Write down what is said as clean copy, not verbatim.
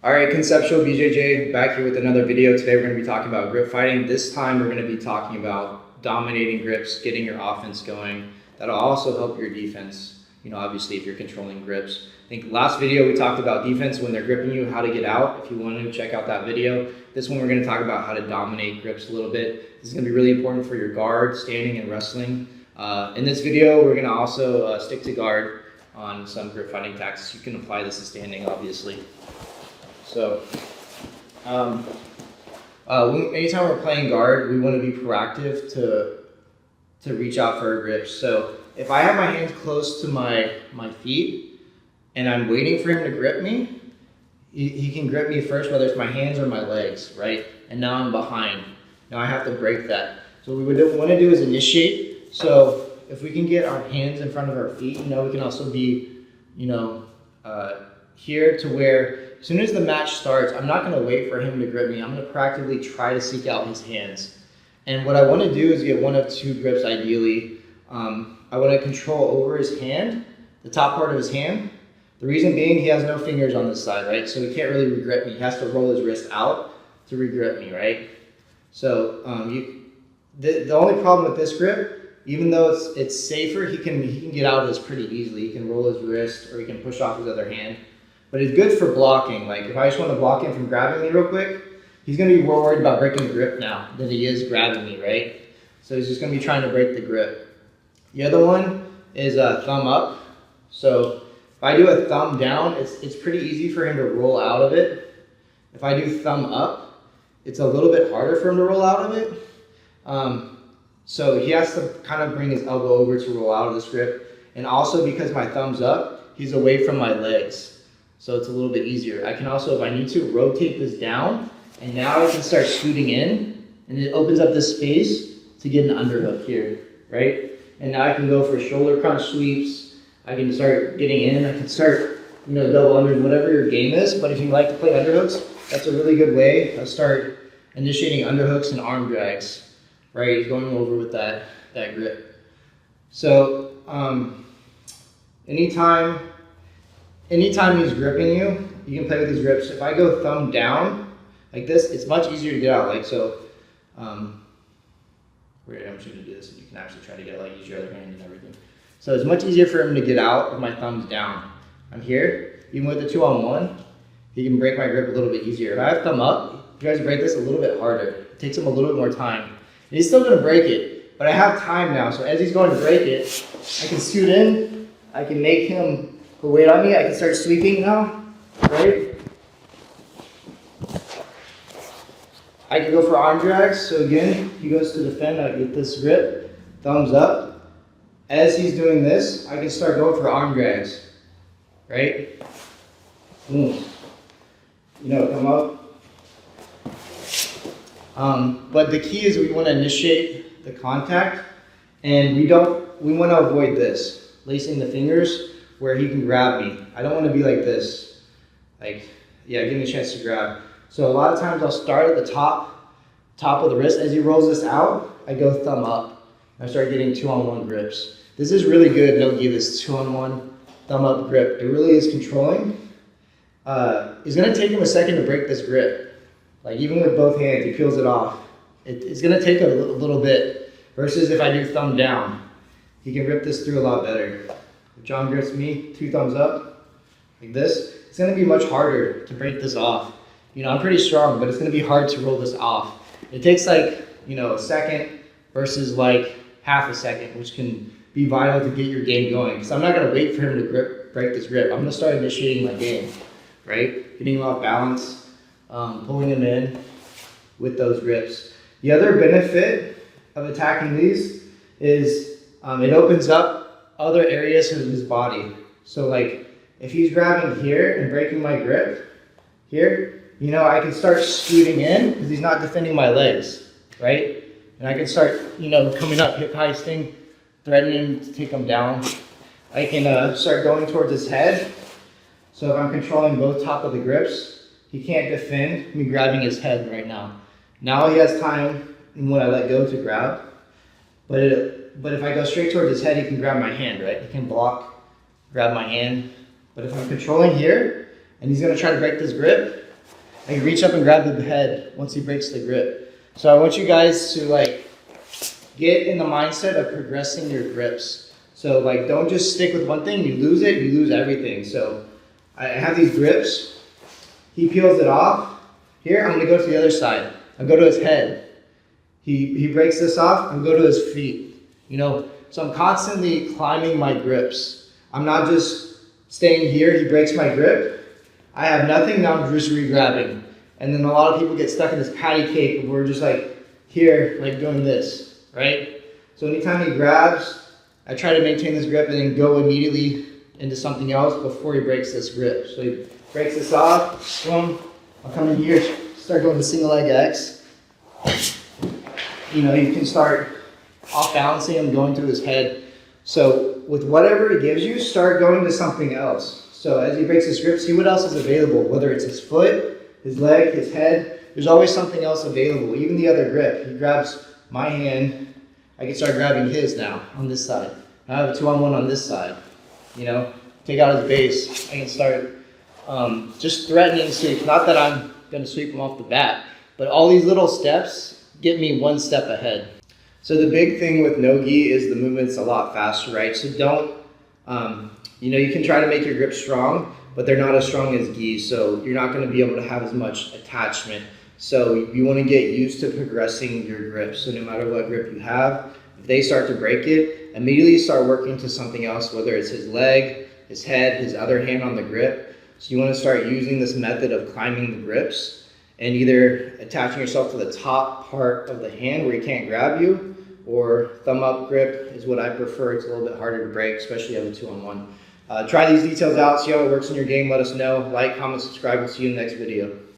All right, Conceptual BJJ back here with another video. Today we're going to be talking about grip fighting. This time we're going to be talking about dominating grips, getting your offense going. That'll also help your defense, obviously if you're controlling grips. I think last video we talked about defense when they're gripping you, how to get out. If you want to check out that video. This one we're going to talk about how to dominate grips a little bit. This is going to be really important for your guard, standing, and wrestling. In this video we're going to also stick to guard on some grip fighting tactics. You can apply this to standing, obviously. So, anytime we're playing guard, we want to be proactive to reach out for our grips. So, if I have my hands close to my feet and I'm waiting for him to grip me, he can grip me first, whether it's my hands or my legs, right? And now I'm behind. Now I have to break that. So, what we want to do is initiate. So, if we can get our hands in front of our feet, we can also be, here to where as soon as the match starts, I'm not going to wait for him to grip me. I'm going to practically try to seek out his hands. And what I want to do is get one of two grips ideally. I want to control over his hand, the top part of his hand. The reason being he has no fingers on this side, right? So he can't really re-grip me. He has to roll his wrist out to re-grip me, right? So the only problem with this grip, even though it's safer, he can get out of this pretty easily. He can roll his wrist or he can push off his other hand. But it's good for blocking. Like if I just want to block him from grabbing me real quick, he's going to be more worried about breaking the grip now than he is grabbing me, right? So he's just going to be trying to break the grip. The other one is a thumb up. So if I do a thumb down, it's pretty easy for him to roll out of it. If I do thumb up, it's a little bit harder for him to roll out of it. So he has to kind of bring his elbow over to roll out of this grip. And also because my thumb's up, he's away from my legs. So it's a little bit easier. I can also, if I need to, rotate this down, and now I can start scooting in, and it opens up this space to get an underhook here, right? And now I can go for shoulder crunch sweeps. I can start getting in. I can start, double unders, whatever your game is. But if you like to play underhooks, that's a really good way to start initiating underhooks and arm drags, right? Going over with that grip. So anytime he's gripping you, you can play with his grips. If I go thumb down like this, it's much easier to get out. Like so, I'm just gonna do this, and you can actually try to get use your other hand and everything. So it's much easier for him to get out with my thumbs down. I'm here, even with the 2-on-1, he can break my grip a little bit easier. If I have thumb up, you guys break this a little bit harder. It takes him a little bit more time. And he's still gonna break it, but I have time now. So as he's going to break it, I can scoot in, I can make him put weight on me. I can start sweeping now, right? I can go for arm drags. So again, he goes to defend. I get this grip, thumbs up. As he's doing this, I can start going for arm drags, right? Boom. Come up. But the key is we want to initiate the contact, and we want to avoid this, lacing the fingers where he can grab me. I don't want to be like this. Give me a chance to grab. So a lot of times I'll start at the top of the wrist. As he rolls this out, I go thumb up. I start getting 2-on-1 grips. This is really good, no-gi, this 2-on-1 thumb up grip. It really is controlling. It's gonna take him a second to break this grip. Even with both hands, he peels it off. It's gonna take a little bit, versus if I do thumb down, he can rip this through a lot better. If John grips me, 2 thumbs up, like this, it's going to be much harder to break this off. I'm pretty strong, but it's going to be hard to roll this off. It takes a second versus half a second, which can be vital to get your game going. Because I'm not going to wait for him to break this grip. I'm going to start initiating my game, right? Getting him off balance, pulling him in with those grips. The other benefit of attacking these is it opens up other areas of his body. So if he's grabbing here and breaking my grip here, I can start scooting in because he's not defending my legs, right? And I can start, coming up, hip heisting, threatening to take him down. I can start going towards his head. So if I'm controlling both top of the grips, he can't defend me grabbing his head right now. Now he has time when I let go to grab, but if I go straight towards his head, he can grab my hand, right? He can block, grab my hand. But if I'm controlling here, and he's gonna try to break this grip, I can reach up and grab the head once he breaks the grip. So I want you guys to like get in the mindset of progressing your grips. So like don't just stick with one thing, you lose it, you lose everything. So I have these grips, he peels it off. Here, I'm gonna go to the other side. I'll go to his head. He breaks this off, I'm gonna go to his feet. You know, so I'm constantly climbing my grips. I'm not just staying here, he breaks my grip. I have nothing, now I'm just re-grabbing. And then a lot of people get stuck in this patty cake and we're just like here, like doing this, right? So anytime he grabs, I try to maintain this grip and then go immediately into something else before he breaks this grip. So he breaks this off, boom, I'll come in here, start going to single leg X. You know, you can start off balancing him, going to his head. So with whatever he gives you, start going to something else. So as he breaks his grip, see what else is available, whether it's his foot, his leg, his head. There's always something else available, even the other grip. He grabs my hand, I can start grabbing his now on this side. I have a 2-on-1 on this side. You know, take out his base. I can start just threatening sweep. Not that I'm going to sweep him off the bat, but all these little steps get me one step ahead. So the big thing with no gi is the movement's a lot faster, right? So don't, you know, you can try to make your grip strong, but they're not as strong as gi, so you're not going to be able to have as much attachment. So you want to get used to progressing your grip. So no matter what grip you have, if they start to break it, immediately start working to something else, whether it's his leg, his head, his other hand on the grip. So you want to start using this method of climbing the grips and either attaching yourself to the top part of the hand where he can't grab you, or thumb up grip is what I prefer. It's a little bit harder to break, especially if you have a 2-on-1. Try these details out, see how it works in your game, let us know. Like, comment, subscribe, and see you in the next video.